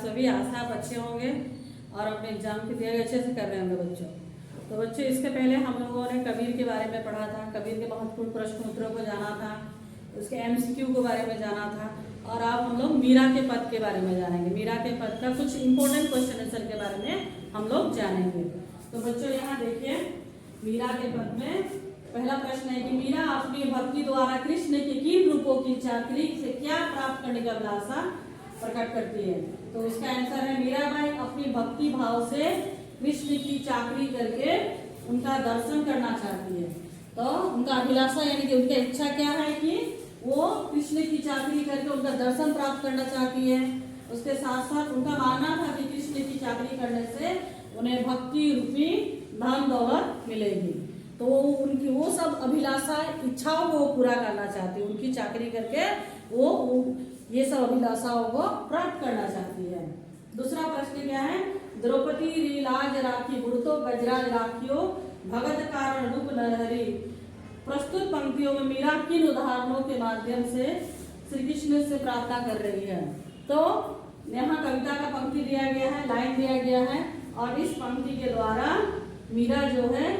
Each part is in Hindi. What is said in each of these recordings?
सभी आशा आप अच्छे होंगे और अपने एग्जाम की तैयारी अच्छे से कर रहे होंगे बच्चों। तो बच्चों, इसके पहले हम लोगों ने कबीर के बारे में पढ़ा था, कबीर के महत्वपूर्ण प्रश्न उत्तरों को जाना था, उसके एमसीक्यू के बारे में जाना था। और अब हम लोग मीरा के पद के बारे में जानेंगे। मीरा के पद का कुछ इंपॉर्टेंट क्वेश्चन आंसर के बारे में हम लोग जानेंगे। तो बच्चों यहाँ देखिए, मीरा के पद में पहला प्रश्न है कि मीरा अपनी भक्ति द्वारा कृष्ण के किन रूपों की चाकरी से क्या प्राप्त करने का अभिलाषा प्रकट करती है। तो इसका आंसर है मीराबाई अपनी भक्ति भाव से कृष्ण की चाकरी करके उनका दर्शन करना चाहती है। तो उनका अभिलाषा यानी कि उनकी इच्छा क्या है कि वो कृष्ण की चाकरी करके उनका दर्शन प्राप्त करना चाहती है। उसके साथ साथ उनका मानना था कि कृष्ण की चाकरी करने से उन्हें भक्ति रूपी धन दौलत मिलेगी। तो उनकी वो सब अभिलाषा इच्छाओं को पूरा करना चाहती है। उनकी चाकरी करके वो ये सब अभिलाषाओं को प्राप्त करना चाहती है। दूसरा प्रश्न क्या है, द्रौपदी लीलाज राखी बुढ़तो गजराज राखियो भगत कारण रूप नरहरि। प्रस्तुत पंक्तियों में मीरा किन उदाहरणों के माध्यम से श्री कृष्ण से प्रार्थना कर रही है। तो यहाँ कविता का पंक्ति दिया गया है, लाइन दिया गया है, और इस पंक्ति के द्वारा मीरा जो है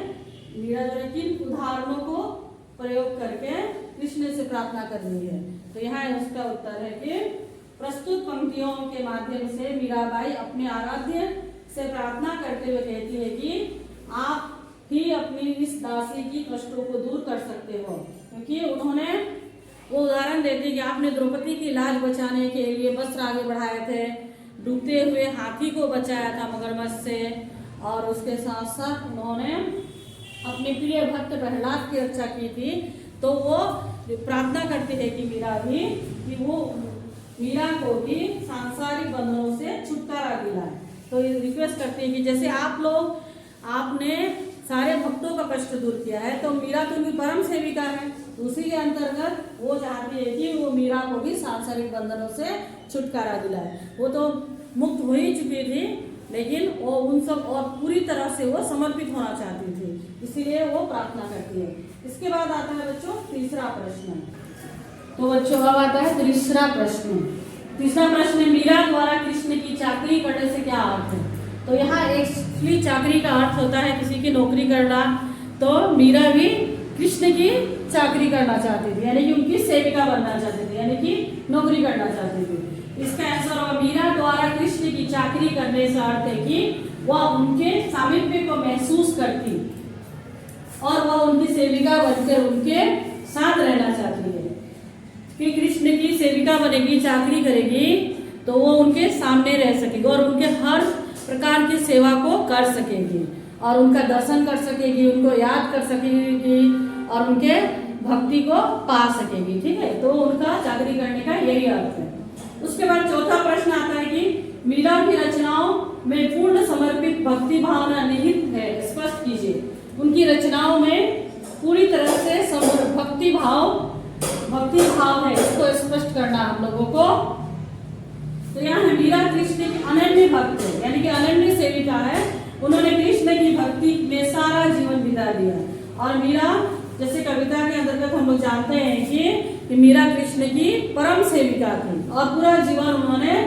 किन उदाहरणों को प्रयोग करके कृष्ण से प्रार्थना कर रही है। तो यहाँ उसका उत्तर है कि प्रस्तुत पंक्तियों के माध्यम से मीराबाई अपने आराध्य से प्रार्थना करते हुए कहती है कि आप ही अपनी इस दासी की कष्टों को दूर कर सकते हो। क्योंकि उन्होंने वो उदाहरण देते कि आपने द्रौपदी की लाज बचाने के लिए वस्त्र आगे बढ़ाए थे, डूबते हुए हाथी को बचाया था मगरमच्छ से, और उसके साथ साथ उन्होंने अपने प्रिय भक्त प्रहलाद की रक्षा की थी। तो वो प्रार्थना करती है कि मीरा को भी सांसारिक बंधनों से छुटकारा दिलाए। तो ये रिक्वेस्ट करती है कि जैसे आपने सारे भक्तों का कष्ट दूर किया है, तो मीरा तो उनकी परम सेविका है, उसी के अंतर्गत वो चाहती है कि वो मीरा को भी सांसारिक बंधनों से छुटकारा दिलाए। वो तो मुक्त हो ही चुकी थी, लेकिन वो उन सब और पूरी तरह से वो समर्पित होना चाहती थी, इसीलिए वो प्रार्थना करती है। इसके बाद आता है बच्चों तीसरा प्रश्न। तो बच्चों अब आता है तीसरा प्रश्न। तीसरा प्रश्न, मीरा द्वारा कृष्ण की चाकरी करने से क्या अर्थ है। तो यहाँ एक्चुअली चाकरी का अर्थ होता है किसी की नौकरी करना। तो मीरा भी कृष्ण की चाकरी करना चाहती थी, यानी कि उनकी सेविका बनना चाहती थी, यानी कि नौकरी करना चाहती थी। इसका आंसर होगा मीरा द्वारा कृष्ण की चाकरी करने से अर्थ है कि वह उनके सामीप्य को महसूस करती और वह उनकी सेविका बनकर उनके साथ रहना चाहती है। कि कृष्ण की सेविका बनेगी, चाकरी करेगी, तो वो उनके सामने रह सकेगी और उनके हर प्रकार की सेवा को कर सकेगी और उनका दर्शन कर सकेगी, उनको याद कर सकेगी और उनके भक्ति को पा सकेगी। ठीक है, तो उनका चाकरी करने का यही अर्थ है। उसके बाद चौथा प्रश्न आता है कि मीरा की रचनाओं में पूर्ण समर्पित भक्ति भावना निहित है, स्पष्ट कीजिए। उनकी रचनाओं में पूरी तरह से भक्ति भाव है, इसको स्पष्ट करना हम लोगों को। तो यहाँ मीरा कृष्ण की अनन्य भक्त है, यानी कि अनन्य सेविका है। उन्होंने कृष्ण की भक्ति में सारा जीवन बिता दिया। और मीरा जैसे कविता के अंतर्गत हम लोग जानते हैं कि मीरा कृष्ण की परम सेविका थी और पूरा जीवन उन्होंने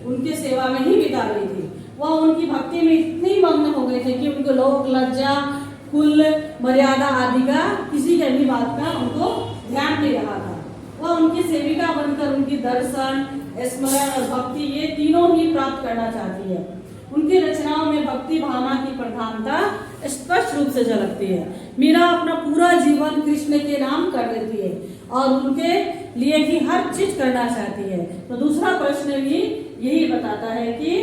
उनकी सेवा में ही बिता रही थी। वह उनकी भक्ति में इतनी मग्न हो गए थे कि उनको लोक लज्जा, कुल मर्यादा आदि का किसी के भी बात का उनको ध्यान नहीं रहा था। वह उनकी सेविका बनकर उनकी दर्शन, स्मरण और भक्ति ये तीनों ही प्राप्त करना चाहती है। उनकी रचनाओं में भक्ति भावना की प्रधानता स्पष्ट रूप से झलकती है। मीरा अपना पूरा जीवन कृष्ण के नाम कर देती है और उनके लिए ही हर चीज करना चाहती है। तो दूसरा प्रश्न भी यही बताता है कि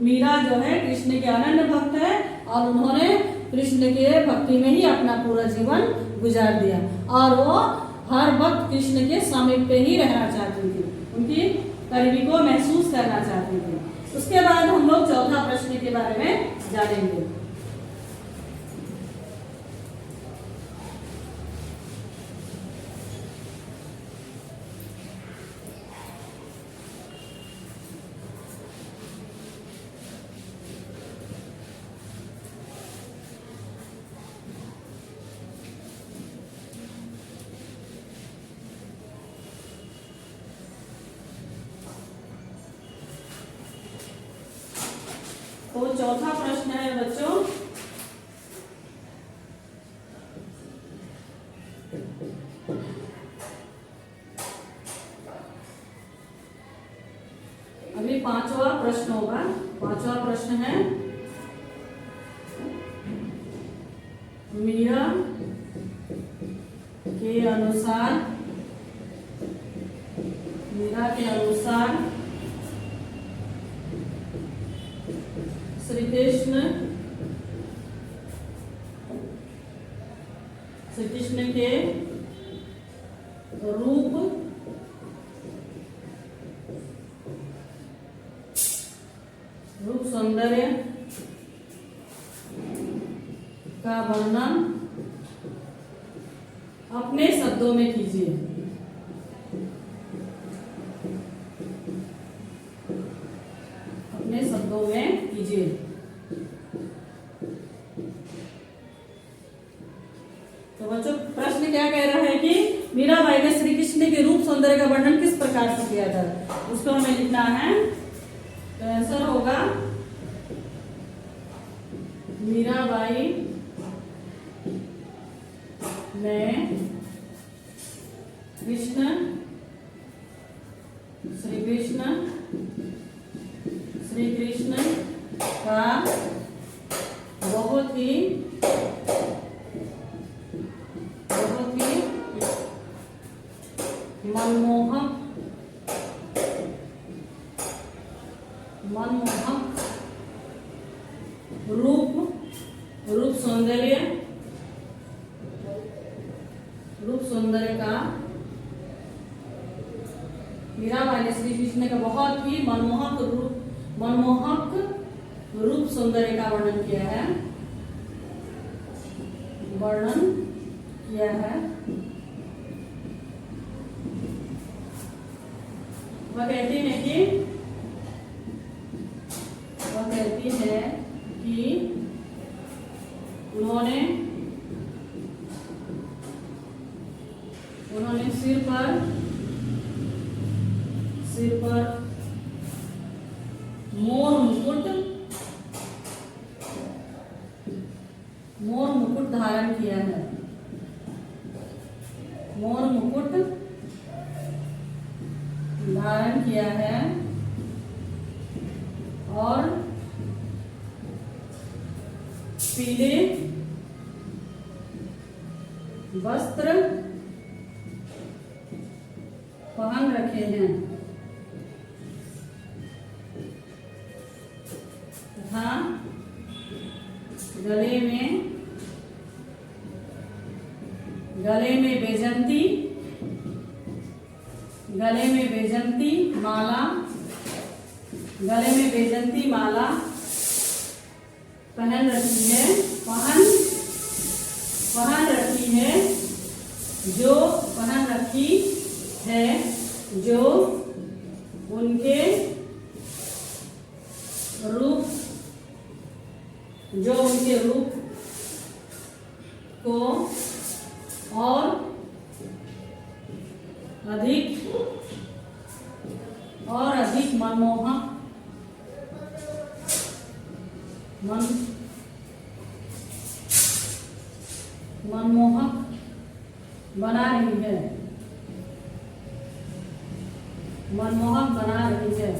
मीरा जो है कृष्ण के अनन्य भक्त है और उन्होंने कृष्ण के भक्ति में ही अपना पूरा जीवन गुजार दिया और वो हर वक्त कृष्ण के सामीप्य ही रहना चाहती थी, उनकी करीबी को महसूस करना चाहती थी। उसके बाद हम लोग चौथा प्रश्न के बारे में जानेंगे। तो चौथा प्रश्न है बच्चों, अभी पांचवा प्रश्न होगा। पांचवा प्रश्न है, मीरा के अनुसार श्री कृष्ण के रूप सौंदर्य का वर्णन अपने शब्दों में कीजिए। अपने शब्दों में कीजिए। तो बच्चों प्रश्न क्या कह रहा है कि मीराबाई ने श्री कृष्ण के रूप सौंदर्य का वर्णन किस प्रकार से किया था, उसको हमें लिखना है। तो आंसर होगा, मीराबाई ने श्री कृष्ण का बहुत ही मनमोहक रूप सौंदर्य का, मीराबाई ने श्री कृष्ण का बहुत ही मनमोहक रूप सौंदर्य का वर्णन किया है। वह कहती है कि उन्होंने सिर पर मोर मुकुट धारण किया है। मोर मुकुट धारण किया है और पीले वस्त्र पहन रखे हैं तथा गले में बेजंती माला पहन रखी है जो उनके रूप को और अधिक मनमोहक बना रही है।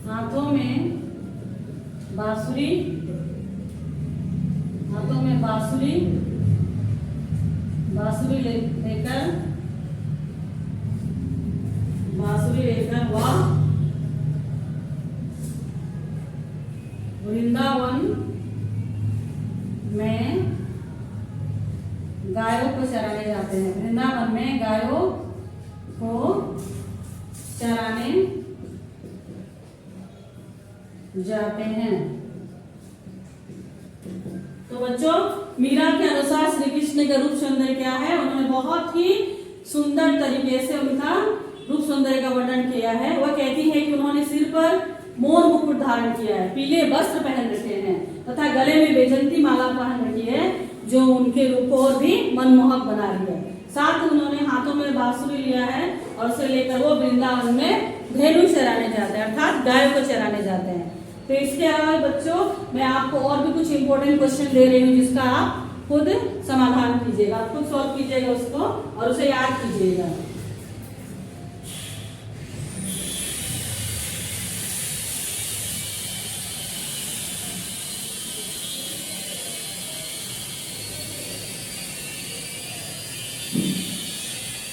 हाथों में बांसुरी लेकर वह वृंदावन में गायों को चराने जाते हैं। वृंदावन में गायों को चराने जाते हैं। तो बच्चों, मीरा के अनुसार श्री कृष्ण का रूप सौंदर्य क्या है, उन्होंने बहुत ही सुंदर तरीके से उनका रूप सौंदर्य का वर्णन किया है। वह कहती है कि उन्होंने सिर पर मोर मुकुट धारण किया है, पीले वस्त्र पहन रखे हैं तथा गले में बेजंती माला पहन रखी है जो उनके रूप को और भी मनमोहक बना रही है। साथ उन्होंने हाथों में बांसुरी लिया है और उसे लेकर वो वृंदावन में धेनु चराने जाते हैं, अर्थात गाय को चराने जाते हैं। तो इसके अलावा बच्चों मैं आपको और भी कुछ इंपॉर्टेंट क्वेश्चन दे रही हूँ जिसका आप खुद समाधान कीजिएगा, आप खुद सॉल्व कीजिएगा उसको और उसे याद कीजिएगा।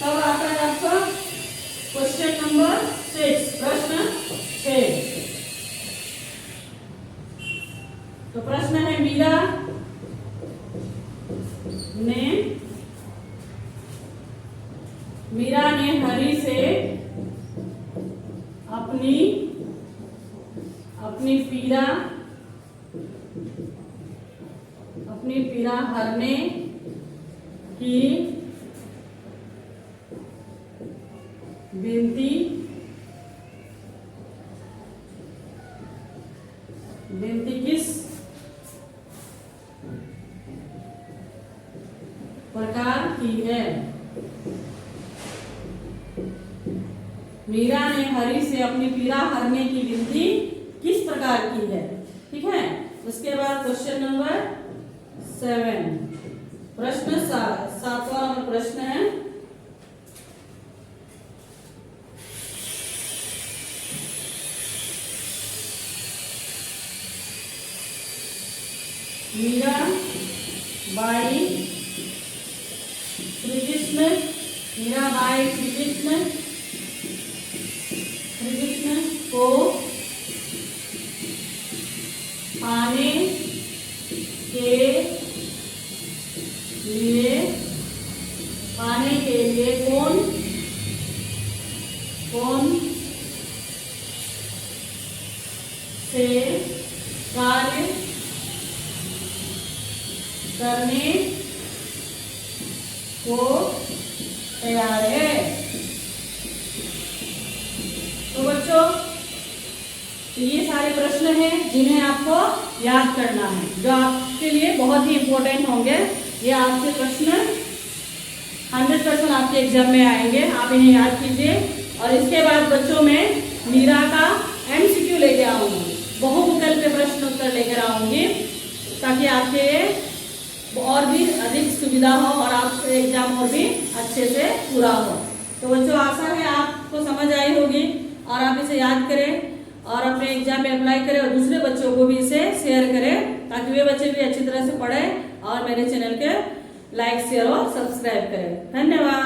तब आता है आपका क्वेश्चन नंबर 6, प्रश्न 6। तो प्रश्न है मीरा ने हरि से अपनी पीड़ा हरने की विनती किस प्रकार की है। मीरा ने हरि से अपनी पीड़ा हरने की विनती किस प्रकार की है, ठीक है। उसके बाद क्वेश्चन नंबर 7, प्रश्न 7वां प्रश्न है मीरा बाई श्री कृष्ण को पाने के लिए कौन से कार्य करने को तैयार है। तो बच्चों ये सारे प्रश्न हैं जिन्हें आपको याद करना है, जो आपके लिए बहुत ही इम्पोर्टेंट होंगे। ये आपके प्रश्न 100% आपके एग्जाम में आएंगे, आप इन्हें याद कीजिए। और इसके बाद बच्चों में मीरा का MCQ लेके आऊंगी, बहुविकल्प प्रश्न उत्तर लेकर आऊंगी, ताकि आपके और भी अधिक सुविधा हो और आपके एग्जाम और भी अच्छे से पूरा हो। तो बच्चों आशा है आपको समझ आई होगी और आप इसे याद करें और अपने एग्जाम में अप्लाई करें और दूसरे बच्चों को भी इसे शेयर करें, ताकि वे बच्चे भी अच्छी तरह से पढ़ें और मेरे चैनल के लाइक शेयर और सब्सक्राइब करें। धन्यवाद।